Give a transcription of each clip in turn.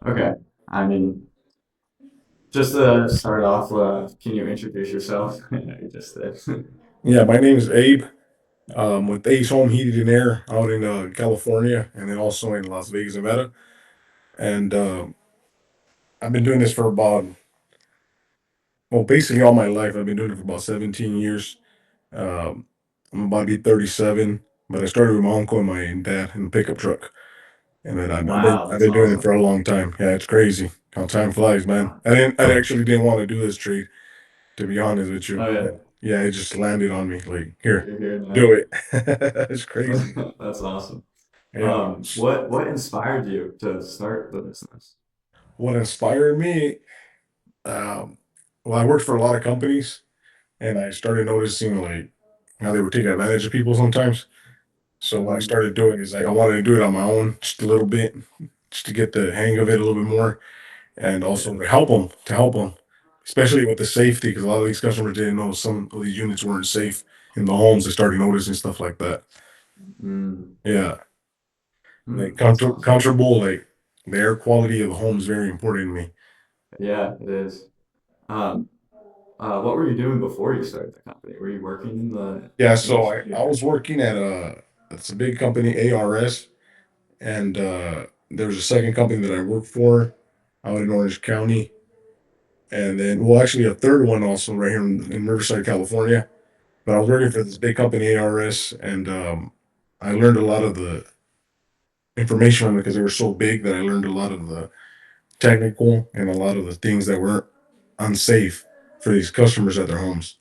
Okay. I mean, just to start off, can you introduce yourself? I know you just did. Yeah, my name is Abe. With Ace Home Heated and Air out in California, and then also in Las Vegas, Nevada. And I've been doing this for basically all my life. I've been doing it for about 17 years. Um, I'm about to be 37, but I started with my uncle and my dad in a pickup truck, and then Wow, I've that's been doing it for awesome. a long time. Yeah, it's crazy how time flies, man. Wow. I actually didn't want to do this trade, to be honest with you. Oh yeah, But yeah, it just landed on me. Like, here, you're here do now. it. It's crazy. That's awesome. Yeah. What inspired you to start the business? What inspired me? Um, well, I worked for a lot of companies, and I started noticing like how they would take advantage of people sometimes. So what I Mm, started doing is like I wanted to do it on my own, just a little bit, just to get the hang of it a little bit more, and yeah. also to help them, especially with the safety, because a lot of these customers didn't know some of these units weren't safe in the homes. They started noticing stuff like that. Mm, Yeah, like that's awesome. comfortable, like the air quality of the home is very important to me. Yeah, it is. Um, what were you doing before you started the company? Were you working in the Yeah, so industry I or? was working at it's a big company, ARS, and there was a second company that I worked for out in Orange County, and then well, actually a third one also right here in Riverside, California. But I was working for this big company, ARS, and I learned a lot of the information on it because they were so big that I learned a lot of the technical and a lot of the things that were unsafe for these customers at their homes.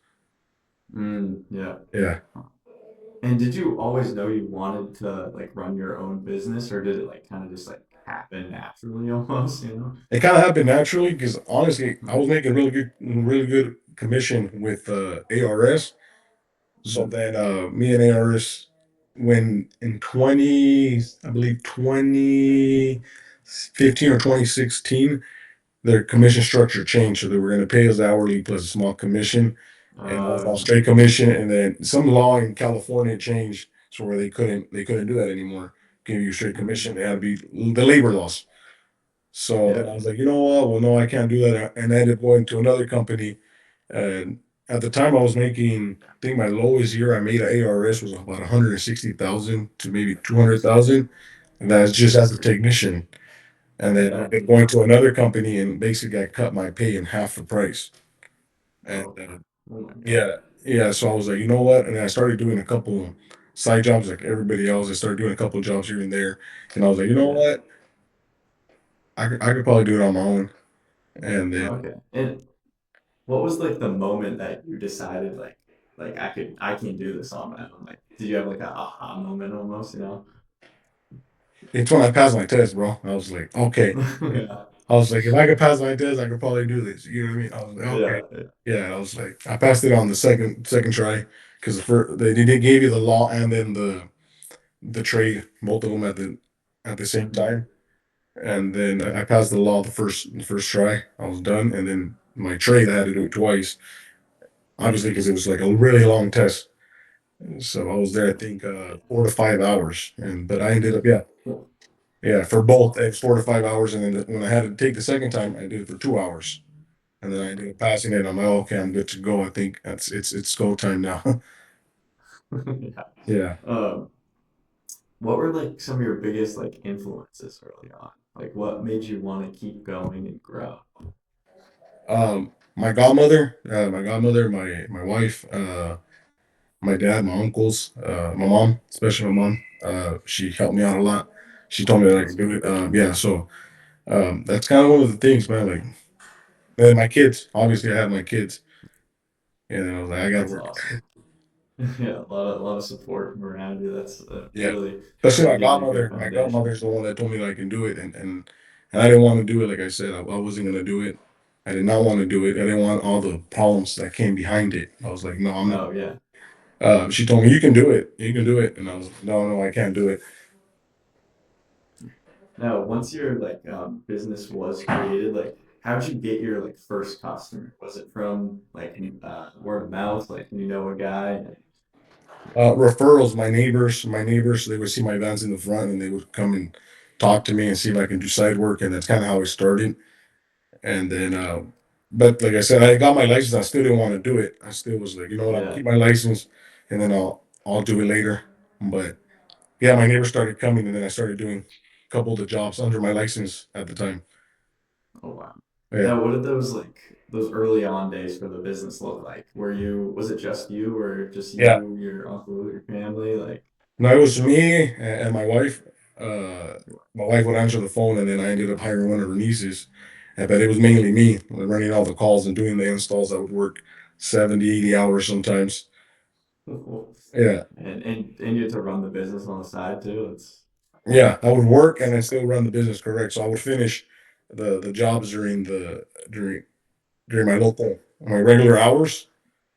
Yeah. Yeah. And did you always know you wanted to like run your own business, or did it like kind of just like happen naturally almost, you know? It kind of happened naturally because honestly, I was making really good commission with ARS. So Mm-hmm. then me and ARS, when in 20, I believe 2015 or 2016, their commission structure changed. So they were going to pay us hourly plus a small commission, and I was on Uh, straight commission. And then some law in California changed so where they couldn't do that anymore. Give you straight mm, commission. They had to be the labor laws. So then yeah. I was like, you know what? Well, no, I can't do that. And I ended up going to another company. And at the time, I was making, I think my lowest year I made at ARS was about 160,000 to maybe 200,000, and that's just as a technician. And then I Yeah. ended up going to another company, and basically I cut my pay in half the price. And Oh, oh my God. yeah, yeah. So I was like, you know what? And then I started doing a couple side jobs like everybody else. I started doing a couple jobs here and there, and I was like, you know Yeah. what? I could probably do it on my own. And then Okay. And what was like the moment that you decided like I can do this on my own? Like, did you have like a aha moment almost, you know? it's when I passed my test, bro. I was like, okay. Yeah. I was like, if I could pass my test, I could probably do this. You know what I mean? I was like, okay. Yeah. Yeah. Yeah, I was like, I passed it on the second try because the first they gave you the law and then the trade, both of them at the same Mm-hmm. time. And then I passed the law the first try. I was done, and then my trade I had to do it twice, obviously because it was like a really long test. So I was there, I think, 4 to 5 hours, and but I ended up, yeah, for That's both, awesome. it's 4 to 5 hours, and then when I had to take the second time, I did it for 2 hours. And then I ended up passing it. I'm like, okay, I'm good to go. I think it's go time now. Yeah. Yeah. Um, what were like some of your biggest like influences early on? Like what made you want to keep going and grow? My godmother, my wife, my dad, my uncles, my mom, especially my mom. She helped me out a lot. She told me that I That's could do good. it. Yeah, so that's kind of one of the things, man. Like, and my kids. Obviously, I have my kids, and I was like, I gotta That's work. awesome. Yeah, a lot of support from around you. That's Yeah, really especially really my giving you a good godmother. My foundation. godmother's the one that told me that I can do it, and I didn't want to do it. Like I said, I wasn't gonna do it. I did not want to do it. I didn't want all the problems that came behind it. I was like, no, I'm not. Oh yeah. She told me you can do it. You can do it, and I was like, no, no, I can't do it. Now, once your like business was created, like how'd you get your like first customer? Was it from like word of mouth? Like you know a guy? Referrals, my neighbors, they would see my vans in the front, and they would come and talk to me and see if I can do side work, and that's kind of how it started. And then, but like I said, I got my license. I still didn't want to do it. I still was like, you know what, I'm gonna Yeah. keep my license, and then I'll do it later. But yeah, my neighbors started coming, and then I started doing a couple of the jobs under my license at the time. Oh wow. Yeah, Now, what did those early on days for the business look like? Was it just you, or just yeah. you, your uncle, your family? Like, No, it was me and my wife. Uh, my wife would answer the phone, and then I ended up hiring one of her nieces. But it was mainly me running all the calls and doing the installs. I would work 70, 80 hours sometimes. Yeah. and you had to run the business on the side too. Yeah, I would work and then still run the business, correct. So I would finish the jobs during my regular hours.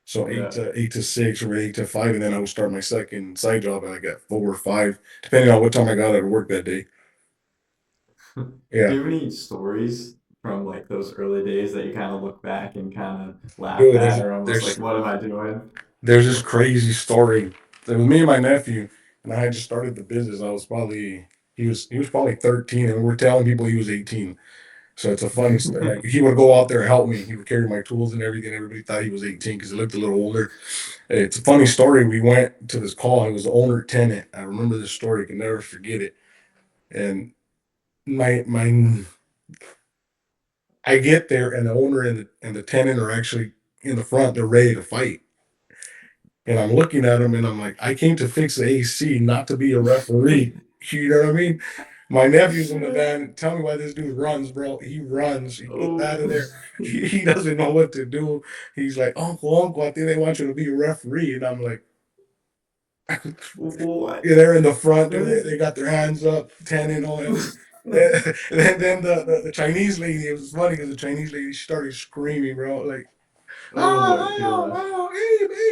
So Yeah. 8 to 6 or 8 to 5, and then I would start my second side job at like at 4 or 5, depending on what time I got out of work that day. Do Yeah. you have any stories from like those early days that you kind of look back and kind of laugh Dude, there's at, or almost like, there's what am I doing? there's this crazy story. It was me and my nephew, and I had just started the business. I was probably he was probably 13, and we were telling people he was 18. So it's a funny story. Like he would go out there and help me. He would carry my tools and everything. Everybody thought he was 18 because he looked a little older. It's a funny story. We went to this call. It was the owner tenant. I remember this story. I can never forget it. And my I get there, and the owner and the tenant are actually in the front. They're ready to fight. And I'm looking at him, and I'm like, I came to fix the AC, not to be a referee. You know what I mean? My nephew's in the van. Tell me why this dude runs, bro. He runs. He gets out of Oh, there. He doesn't know what to do. He's like, Uncle, I think they want you to be a referee. And I'm like, what? yeah, they're in the front. That is They got their hands up, tenant on it. Then the Chinese lady, it was funny because the Chinese lady started screaming, bro, like, oh my gosh.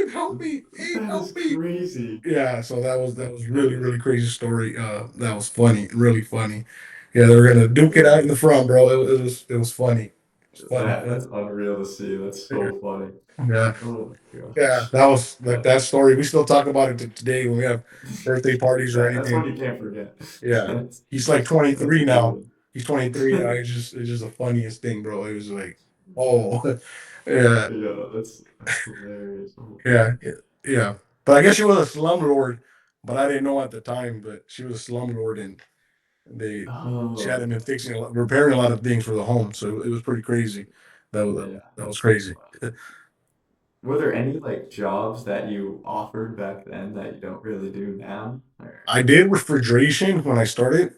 Abe, help me, Abe, That is help me. crazy. Yeah, so that was That really is really crazy story. That was funny, really funny. Yeah, they were gonna duke it out in the front, bro. It was funny. It was funny. that's unreal to see. That's so funny. Yeah, Oh my yeah. gosh. That was like Uh, that story. We still talk about it today when we have birthday parties or that's one anything. you can't forget. Yeah, he's like That's 23 now. brutal. He's 23 now. It's just the funniest thing, bro. It was like, oh, yeah, Yeah, that's hilarious. Oh my yeah, yeah. But I guess she was a slumlord, but I didn't know at the time. But she was a slumlord, and they she Oh, hadn't been repairing a lot of things for the home, so it was pretty crazy. yeah. That was crazy. Were there any like jobs that you offered back then that you don't really do now? Or, I did refrigeration when I started.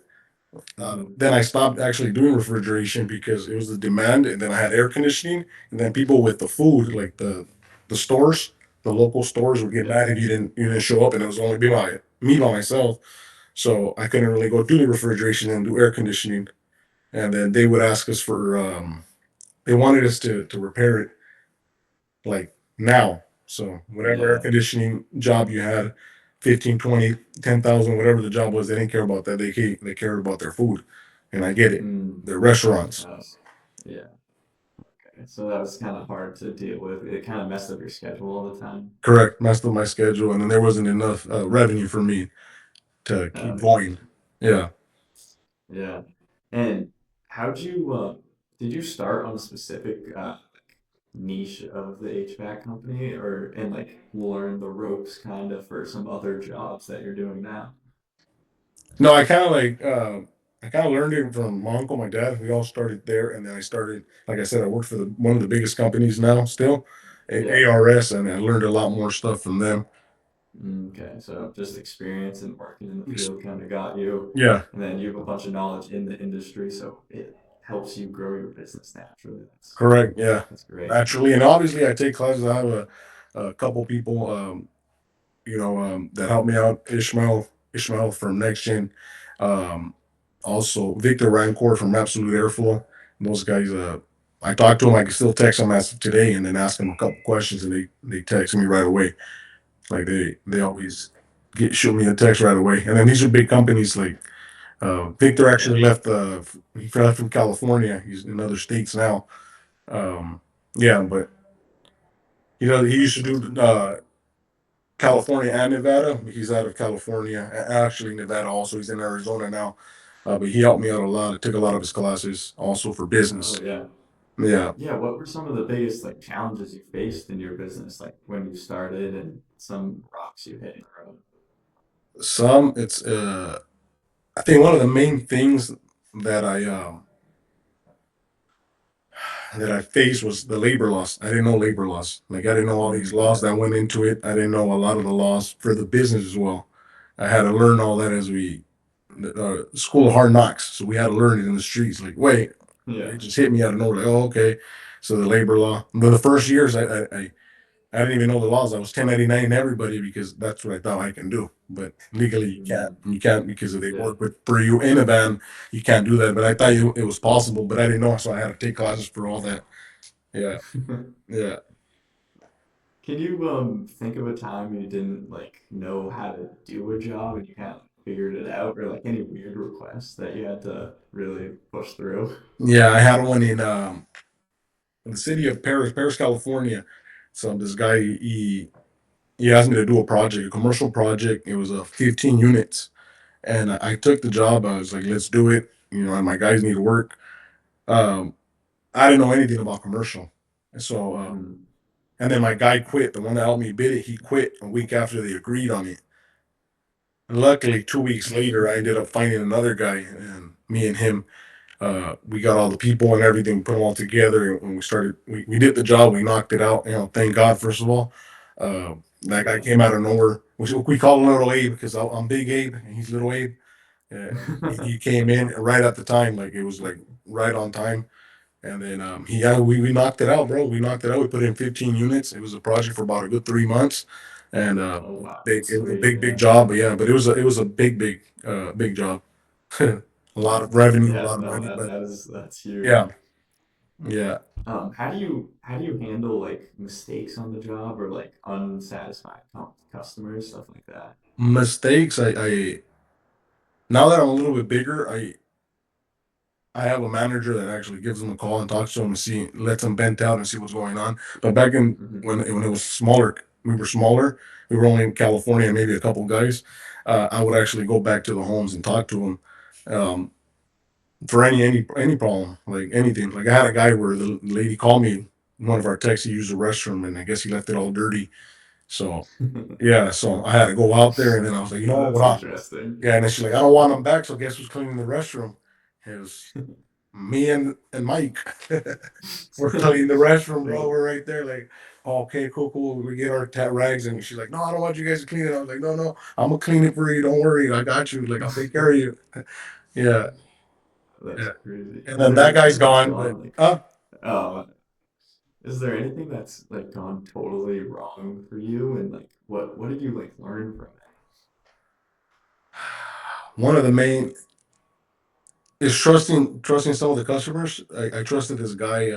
mm, Then I stopped actually doing refrigeration because it was the demand, and then I had air conditioning, and then people with the food, like the stores, the local stores, would get yeah. mad if you didn't show up, and it was only me by myself. So I couldn't really go do the refrigeration and do air conditioning, and then they would ask us for they wanted us to repair it like now. So whatever air Yeah. conditioning job you had, 15, 20, 10,000, whatever the job was, they didn't care about that. They cared about their food. And I get it. Mm, They're restaurants. that was, yeah. Okay. So that was kind of hard to deal with. It kind of messed up your schedule all the time. Correct. Messed up my schedule. And then there wasn't enough revenue for me to keep Okay. going. Yeah. Yeah. And how'd you, did you start on a specific niche of the HVAC company or and like learn the ropes kind of for some other jobs that you're doing now? No, I kind of learned it from my uncle, my dad. We all started there, and then I started, like I said, I worked for one of the biggest companies now, still, Yeah. ARS, and I learned a lot more stuff from them. Okay, so just experience and working in the field kind of got you, Yeah, and then you have a bunch of knowledge in the industry, so it helps you grow your business naturally. correct. Yeah, That's great. naturally, and obviously, I take classes. I have a couple people, that help me out. Ishmael from Next Gen, um, also Victor Rancourt from Absolute Airflow. Those guys, I talk to them. I can still text them as of today, and then ask them a couple questions, and they text me right away. Like they always shoot me a text right away. And then these are big companies like Victor Yeah. actually left. He left from California. He's in other states now. Um, yeah, but he used to do California and Nevada. He's out of California, actually Nevada. Also, he's in Arizona now. But he helped me out a lot. I took a lot of his classes also for Oh business. yeah. Yeah. Yeah, what were some of the biggest like challenges you faced in your business, like when you started and some rocks you hit in the road? Some it's I think one of the main things that I faced was the labor laws. I didn't know labor laws. Like I didn't know all these laws Yeah. that went into it. I didn't know a lot of the laws for the business as well. I had to learn all that as we school of hard knocks. So we had to learn it in the streets. Like, wait, Yeah. it just hit me out of nowhere. Like, oh, okay. So the labor law. But the first years, I didn't even know the laws. I was 1099 everybody because that's what I thought I can do. But legally, you can't. Mm, You can't because if they yeah. work with for you in a van, you can't do that. But I thought it was possible, but I didn't know, so I had to take classes for all that. Yeah, yeah. Can you think of a time you didn't like know how to do a job and you kind of figured it out, or like any weird requests that you had to really push through? Yeah, I had one in the city of Paris, California. So this guy, he asked me to do a project, a commercial project. It was 15 units, and I took the job. I was like, let's do it. You know, and my guys need to work. Um, I didn't know anything about commercial, and so Mm. and then my guy quit. The one that helped me bid it, he quit a week after they agreed on it. And luckily, 2 weeks later, I ended up finding another guy, and me and him, we got all the people and everything, put them all together, and we started. We did the job. We knocked it out. You know, thank God. First of all, that guy Yeah. came out of nowhere. We call him Little Abe because I'm Big Abe and he's Little Abe. He came in right at the time, like it was like right on time. And then we knocked it out, bro. We knocked it out. We put in 15 units. It was a project for about a good 3 months, and Oh wow, it was a sweet. big Yeah. job. But yeah, but it was a big job. A lot of revenue, a Yeah. lot of No, money. But that's huge. yeah, yeah. How do you handle like mistakes on the job or like unsatisfied customers, stuff like that? Mistakes. Now that I'm a little bit bigger, I have a manager that actually gives them a call and talks to them and lets them vent out and see what's going on. But back in Hmm. when it was smaller, we were smaller. We were only in California, maybe a couple guys. I would actually go back to the homes and talk to them for any problem, like anything. Like I had a guy where the lady called me. One of our techs, he used the restroom, and I guess he left it all dirty. So yeah, so I had to go out there, and then I was like, you know Oh, what? that's interesting. Yeah, and then she's like, I don't want him back. So guess who's cleaning the restroom? It was me and Mike. We're cleaning the restroom, bro. Well, We're right there, like, oh, okay, cool, cool. We get our rags, and she's like, no, I don't want you guys to clean it. I was like, no, no, I'm gonna clean it for you. Don't worry, I got you. Like, I'll take care of you. Yeah, that's yeah. crazy. And Is then there that anything guy's that's gone, but gone like, is there anything that's like gone totally wrong for you? And like, what did you like learn from one of the main is trusting some of the customers. I trusted this guy.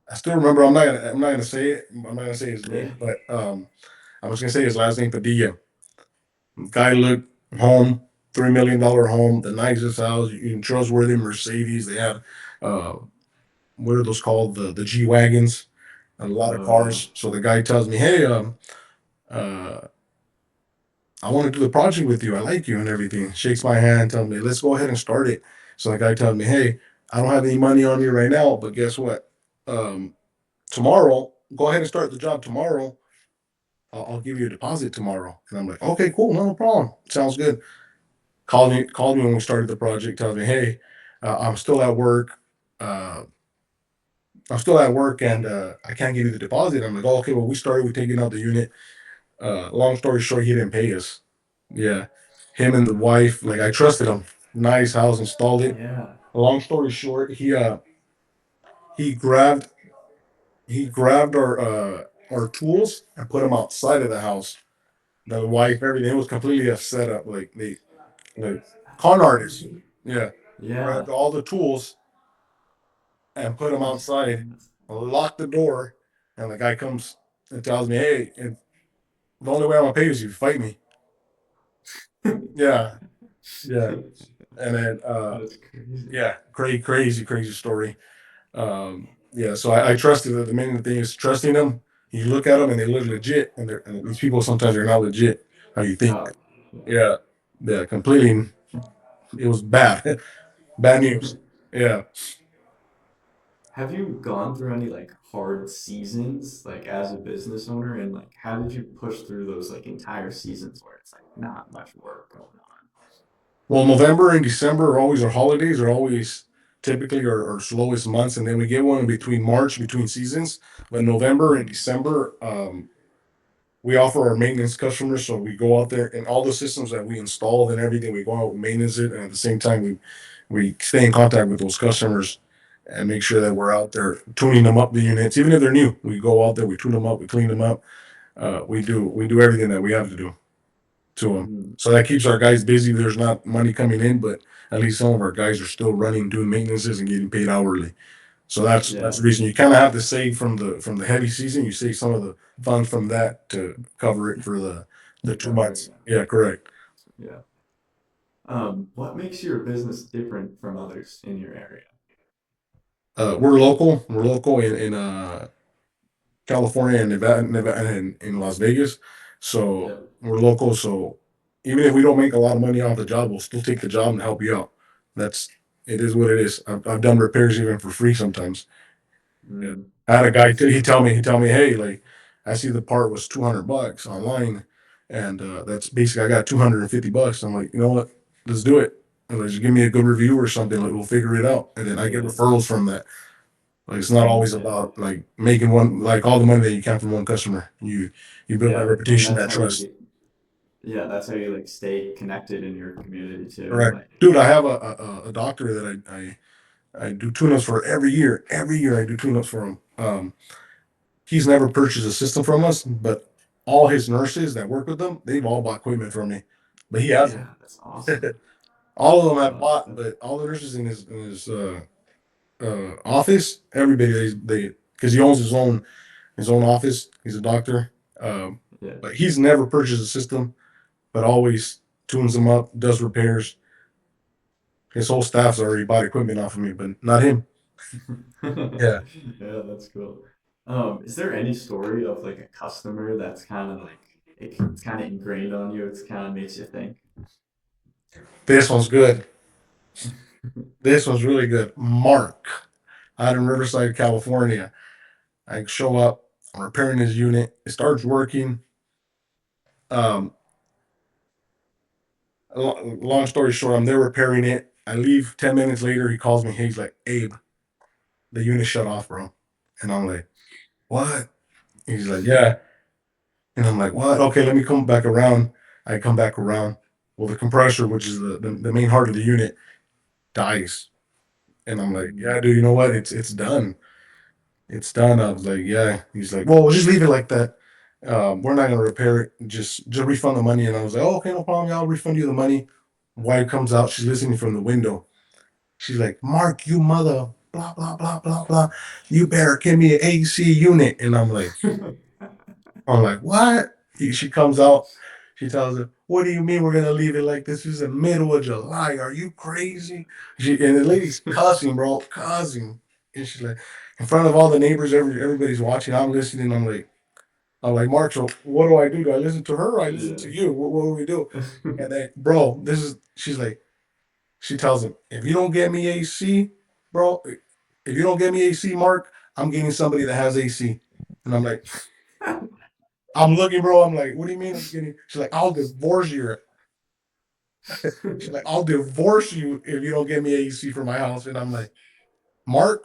I still remember. I'm not gonna say it. I'm not gonna say his it? name, but I'm just gonna say his last name, Padilla. Guy looked home, $3 million home, the nicest house, you can trustworthy Mercedes. They have uh what are those called? The G Wagons, a lot of Oh yeah. cars. So the guy tells me, hey, uh I want to do the project with you. I like you and everything. Shakes my hand, tells me, let's go ahead and start it. So the guy tells me, hey, I don't have any money on me right now, but guess what? Um, tomorrow, go ahead and start the job tomorrow. I'll give you a deposit tomorrow. And I'm like, okay, cool, no problem. Sounds good. Called me when we started the project, tells me, hey, I'm still at work. Uh, I'm still at work and I can't give you the deposit. I'm like, oh, okay, well, we started with taking out the unit. Long story short, he didn't pay us. Yeah. Him and the wife, like I trusted him. Nice house, installed it. Yeah. Long story short, he grabbed he grabbed our tools and put them outside of the house. The wife, everything was completely a setup. Like That's con artists. crazy. Yeah. Yeah. Grabbed all the tools and put them outside, locked the door, and the guy comes and tells me, "Hey, and the only way I'm gonna pay you is if you fight me." Yeah, yeah, and then That's crazy. yeah, crazy story. Yeah, so I trusted the main thing is trusting them. You look at them and they look legit, and these people sometimes are not legit. How you think? Oh, yeah. Yeah, yeah, completely. It was bad, bad news. Yeah. Have you gone through any like hard seasons like as a business owner and like how did you push through those like entire seasons where it's like not much work going Well, November and December are always our holidays, are always typically our slowest months, and then we get one in between March, between seasons. But November and on? December, we offer our maintenance customers, so we go out there and all the systems that we installed and everything, we go out and maintenance it, and at the same time, we stay in contact with those customers and make sure that we're out there tuning them up the units, even if they're new. We go out there, we tune them up, we clean them up. We do everything that we have to do to them. Mm, So that keeps our guys busy. There's not money coming in, but at least some of our guys are still running, doing maintenances, and getting paid hourly. So that's yeah, the reason you kind of have to save from the heavy season. You save some of the funds from that to cover it for the to two cover it, months. Yeah, correct. yeah. Yeah. What makes your business different from others in your area? We're local. We're local in California and Nevada and in Las Vegas. So Yep. we're local. So even if we don't make a lot of money off the job, we'll still take the job and help you out. That's it is what it is. I've done repairs even for free sometimes. Yeah. Mm, I had a guy. that's He tell me, hey, like I see the part was $200 online, and that's basically I got $250. I'm like, you know what? Let's do it. And like, just give me a good review or something. Like we'll figure it out, and then I get yeah. referrals from that. Like it's not Mm, always yeah. about like making one like all the money that you can from one customer. You build that Yeah. And reputation, that's that how you trust. get, yeah, that's how you like stay connected in your community too. Correct, Like, dude. I have a doctor that I do tune-ups for every year. Every year I do tune-ups for him. He's never purchased a system from us, but all his nurses that work with him, they've all bought equipment from me. But he hasn't. yeah, that's awesome. All of them have Uh, bought, but all the nurses in his office, everybody they because he owns his own office. He's a doctor, yeah. but he's never purchased a system, but always tunes them up, does repairs. His whole staff's already bought equipment off of me, but not him. Yeah. Yeah, that's cool. Is there any story of like a customer that's kind of like it's kind of ingrained on you? It's kind of makes you think. This one's good. This one's really good. Mark out in Riverside, California. I show up, I'm repairing his unit. It starts working. Um, long story short, I'm there repairing it. I leave 10 minutes later. He calls me. He's like, Abe, the unit shut off, bro. And I'm like, what? He's like, yeah. And I'm like, what? Okay, let me come back around. I come back around. Well, the compressor, which is the main heart of the unit, dies. And I'm like, Mm. yeah, dude, you know what? It's done. It's done. I was like, yeah. He's like, well, we'll just leave it like that. We're not gonna repair it. Just refund the money. And I was like, oh, okay, no problem. Yeah, I'll refund you the money. Wife comes out. She's listening from the window. She's like, Mark, you mother, blah blah blah blah blah. You better give me an AC unit. And I'm like, what? She comes out. She tells her, what do you mean we're gonna leave it like this? It's the middle of July. Are you crazy? And the lady's cussing, bro, cussing. And she's like, in front of all the neighbors, everybody's watching. I'm listening. I'm like, Mark, so what do I do? Do I listen to her or I listen Yeah. to you? What do we do? And then, bro, she's like, she tells him, if you don't get me AC, bro, if you don't get me AC, Mark, I'm getting somebody that has AC. And I'm like, I'm looking, bro. I'm like, what do you mean I'm getting? She's like, I'll divorce you. She's like, I'll divorce you if you don't get me AC for my house. And I'm like, Mark,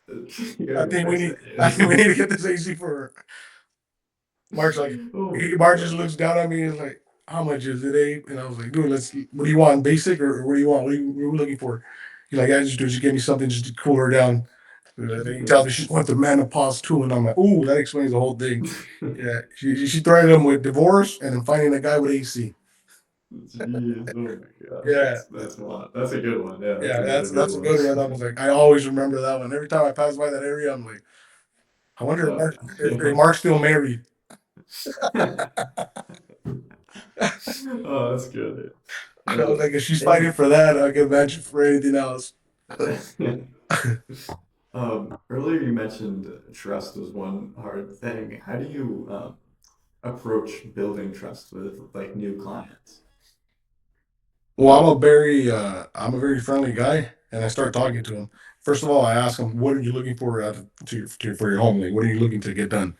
You gotta go fix it. I think we need Yeah. to get this AC for her. Mark's like, Oh my Mark just God. looks down at me and is like, how much is it, Abe? And I was like, dude, what do you want? Basic or what do you want? What are we looking for? He's like, I just give me something just to cool her down. He tells me she's went through menopause too. And I'm like, ooh, that explains the whole thing. Yeah. She threatened him with divorce and then finding a guy with AC. Jeez, oh my God, Yeah. that's a lot. That's a good one. Yeah, that's Yeah, another good that's a one. good one. I was like, I always remember that one. Every time I pass by that area, I'm like, I wonder if Yeah. Mark's still married. Oh, that's good. I was like, if she's fighting And for that, I can imagine for anything else. earlier you mentioned trust was one hard thing. How do you approach building trust with like new clients? Well, I'm a very friendly guy, and I start talking to him. First of all, I ask them, "What are you looking for for your home? Like, what are you looking to get done?"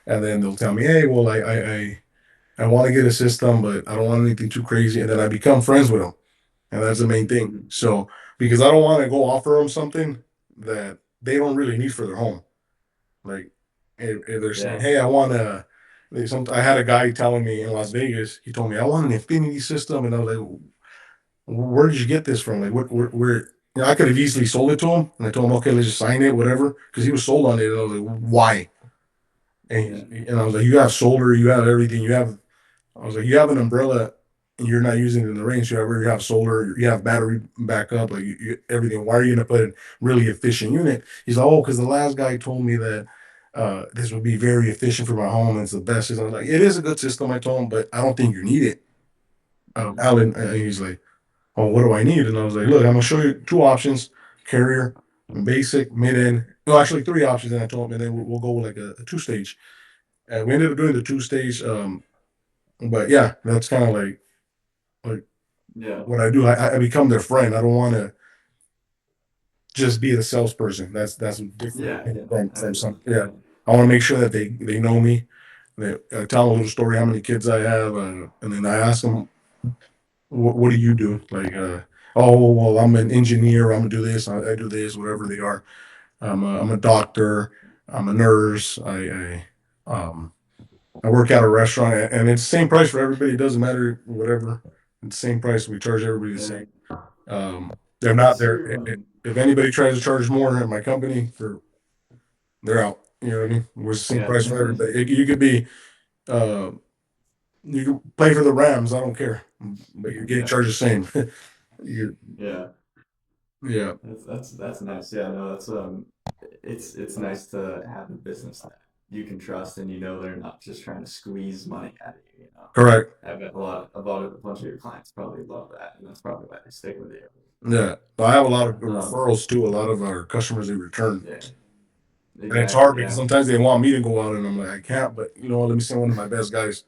And then they'll tell me, "Hey, well, I want to get a system, but I don't want anything too crazy." And then I become friends with them, and that's the main thing. Mhm. So because I don't want to go offer them something that they don't really need for their home. Like if they're saying, Yeah. "Hey, I want to," I had a guy telling me in Las Vegas. He told me, "I want an infinity system," and I was like, where did you get this from? Like, where I could have easily sold it to him, and I told him, okay, let's just sign it, whatever, because he was sold on it. And I was like, why? Yeah. And I was like, you have solar, you have everything, you have. I was like, you have an umbrella, and you're not using it in the rain. So you have solar, you have battery backup, like everything. Why are you gonna put a really efficient unit? He's like, oh, because the last guy told me that. This would be very efficient for my home. And it's the best system. I was like, it is a good system, I told him, but I don't think you need it. Mhm. Alan, he's like, oh, what do I need? And I was like, look, I'm gonna show you two options: carrier, basic, mid end. No, actually three options. And I told him, and then we'll go with like a two stage. And we ended up doing the two stage. But yeah, that's kind of like Yeah. what I do. I become their friend. I don't want to just be the salesperson. That's different Yeah. Yeah. from some. Yeah, Yeah. I want to make sure that they know me. I tell them a little story, how many kids I have, and then I ask them, what do you do? Like, oh, well, I'm an engineer. I'm gonna do this. I do this, whatever they are. I'm a doctor. I'm a nurse. I work at a restaurant, and it's the same price for everybody. It doesn't matter, whatever. It's the same price. We charge everybody the Yeah. same. They're not What's there. your If anybody tries to charge more at my company, they're out. You know what I mean? It was the same yeah. price for everybody. You could be, uh, you can play for the Rams. I don't care, but you're getting Yeah. charged the same. you, Yeah. yeah, That's nice. Yeah, no, that's it's nice to have a business that you can trust and you know they're not just trying to squeeze money out of you, you know. correct. I bet a bunch of your clients probably love that, and that's probably why they stick with you. Yeah, I have a lot of Um, referrals too. A lot of our customers they return, yeah, and it's hard exactly. because Yeah, sometimes they want me to go out, and I'm like, I can't. But let me send one of my best guys,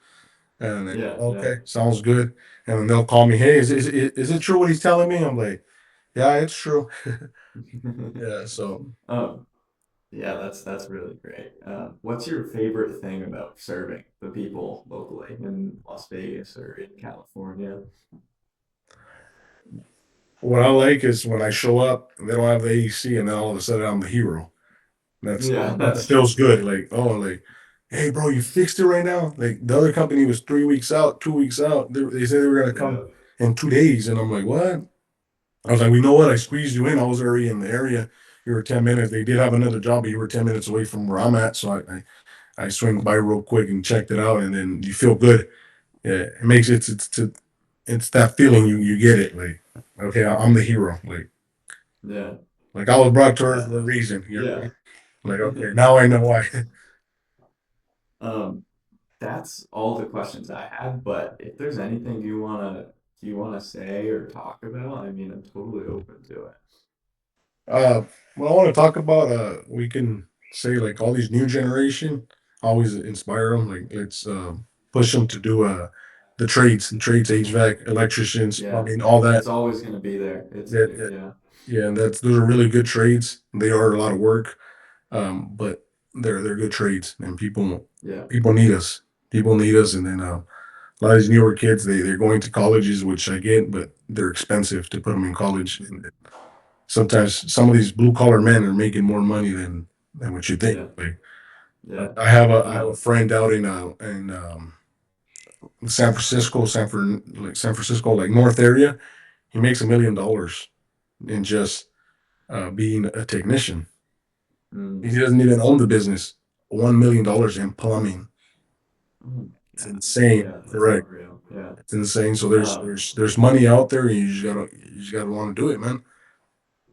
and they go, yeah, yeah. okay, sounds good. And then they'll call me, hey, is it true what he's telling me? I'm like, yeah, it's true. Yeah, so um, yeah, that's really great. What's your favorite thing about serving the people locally in Las Vegas or in California? what I like is when I show up, and they don't have the AEC, and then all of a sudden I'm the hero. Yeah, That that's feels good. Like, oh, like, hey, bro, you fixed it right now. Like the other company was 3 weeks out, 2 weeks out. They said they were gonna yeah, come in 2 days, and I'm like, what? I was like, we know what? I squeezed you in. I was already in the area. You were 10 minutes. They did have another job, but you were 10 minutes away from where I'm at. So I swing by real quick and checked it out, and then you feel good. Yeah, it makes it's that feeling you get it. Like, okay, I'm the hero. yeah, Like I was brought to Earth yeah, for a reason. You know what I yeah. mean? Like, okay, now I know why. Um, that's all the questions I had, but if there's anything you wanna say or talk about, I mean, I'm totally open to it. Uh, what I want to talk about, we can say like all these new generation, always inspire them. Like let's push them to do the trades, HVAC, electricians, Yeah, plumbing, all that. it's always gonna be there. That Yeah, yeah, and those are really good trades. They are a lot of work, but they're good trades, and yeah, people need us. People need us, and then a lot of these newer kids they're going to colleges, which I get, but they're expensive to put them in college. And sometimes some of these blue collar men are making more money than what you think. yeah, Like yeah. I have a friend out in San Francisco, San Francisco, like North area. He makes $1 million in just being a technician. He Mm. doesn't even own the business. $1 million in plumbing. Oh my It's gosh. insane. Yeah, that's Correct. unreal. Yeah. It's insane. So there's Um, there's there's money out there, and you just gotta want to do it, man.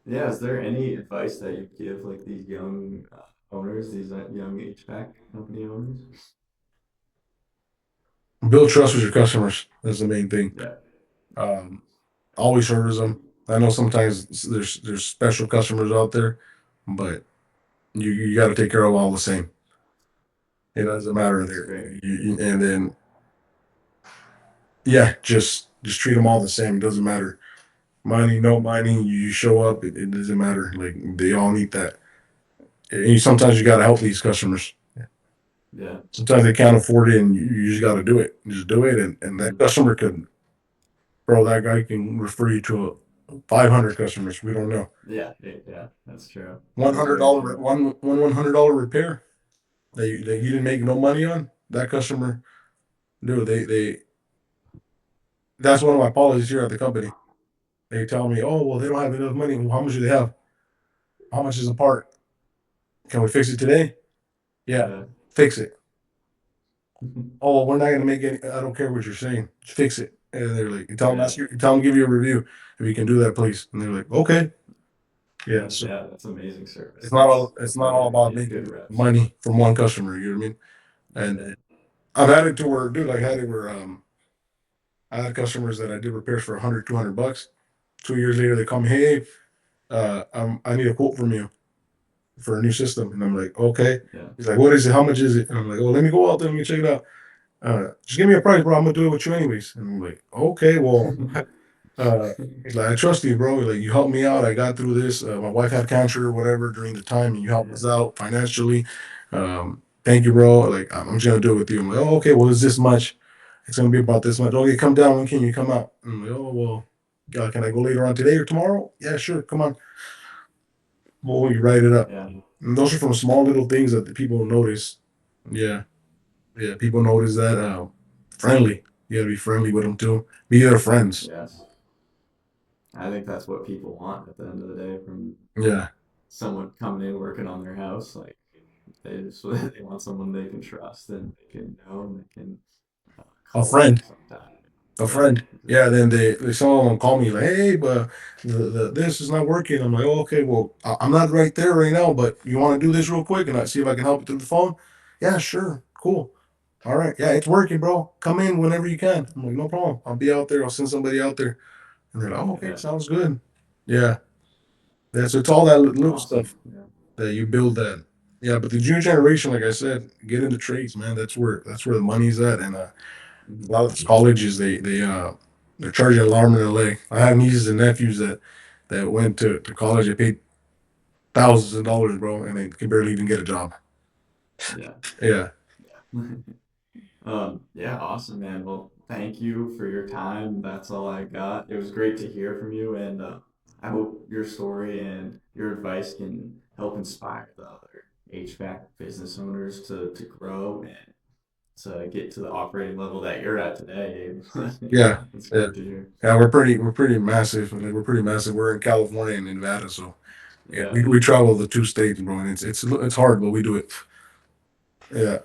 yeah, is there any advice that you give like these young owners, these young HVAC company owners? Build trust with your customers. That's the main thing. Yeah. Um, always service them. I know sometimes there's special customers out there, but you got to take care of all the same. It doesn't matter That's there. great. And then yeah, just Just treat them all the same. It doesn't matter. Money, no money, you show up. It doesn't matter. Like they all need that. And sometimes you got to help these customers. Yeah. Sometimes they can't afford it, and you just got to do it. Just do it, and that Mhm. customer could, bro. That guy can refer you to 500 customers. We don't know. Yeah, yeah, that's true. One That is hundred very dollar true. $100 repair that you didn't make no money on. That customer, dude, they that's one of my policies here at the company. They tell me, oh well, they don't have enough money. Well, how much do they have? How much is a part? Can we fix it today? Yeah, Yeah. fix it. Oh, well, we're not gonna make any. I don't care what you're saying. Just fix it. And they're like, you tell them Yeah. you tell them give you a review if you can do that, please. And they're like, okay. Yeah. So Yeah, that's amazing service. it's not all That's it's why not all they're about yeah, good making reps. money from one customer. You know what I mean? Yeah. And I've had it to where, dude, I had it where I had customers that I did repairs for 100, $200. 2 years later, they call me, hey, I need a quote from you for a new system, and I'm like, okay. Yeah. He's like, what is it? How much is it? And I'm like, oh, let me go out there, let me check it out. Just give me a price, bro. I'm gonna do it with you anyways. And I'm like, okay, well, he's like, I trust you, bro. Like, you helped me out. I got through this. My wife had cancer or whatever during the time, and you helped Yeah. us out financially. Thank you, bro. Like, I'm just gonna do it with you. I'm like, oh, okay. Well, it's this much. It's gonna be about this much. Okay, come down. When can you come out? I'm like, oh, well, can I go later on today or tomorrow? Yeah, sure. Come on. Well, you write it up. Yeah. And those are from small little things that the people notice. Yeah, yeah. People notice that. Friendly. You gotta be friendly with them too. Be their friends. Yes. I think that's what people want at the end of the day from Yeah, someone coming in working on their house. Like they just they want someone they can trust and they can know and they can a call on friend. sometime. A Yeah, friend. Yeah, exactly. then they some of them call me like, hey, but the this is not working. I'm like, oh, okay, well, I'm not right there right now, but you want to do this real quick and I see if I can help you through the phone? Yeah, sure, cool. All right, yeah, it's working, bro. Come in whenever you can. I'm like, no problem. I'll be out there. I'll send somebody out there. And they're like, oh, okay, Yeah. sounds good. Yeah, that's it's all that little Awesome. stuff Yeah. that you build that. Yeah, but the junior generation, like I said, get into trades, man. That's where the money's at, and a Mhm. lot of these colleges they're charging an arm and a leg. I have nieces and nephews that went to college. They paid thousands of dollars, bro, and they can barely even get a job. Yeah. Yeah, Yeah, awesome, man. Well, thank you for your time. That's all I got. It was great to hear from you, and I hope your story and your advice can help inspire the other HVAC business owners to grow and to get to the operating level that you're at today, Abe. yeah, It's yeah, great to hear. yeah. We're pretty massive. Like, we're pretty massive. We're in California and Nevada, so yeah, Yeah. we travel the two states, bro, and it's hard, but we do it. Yeah.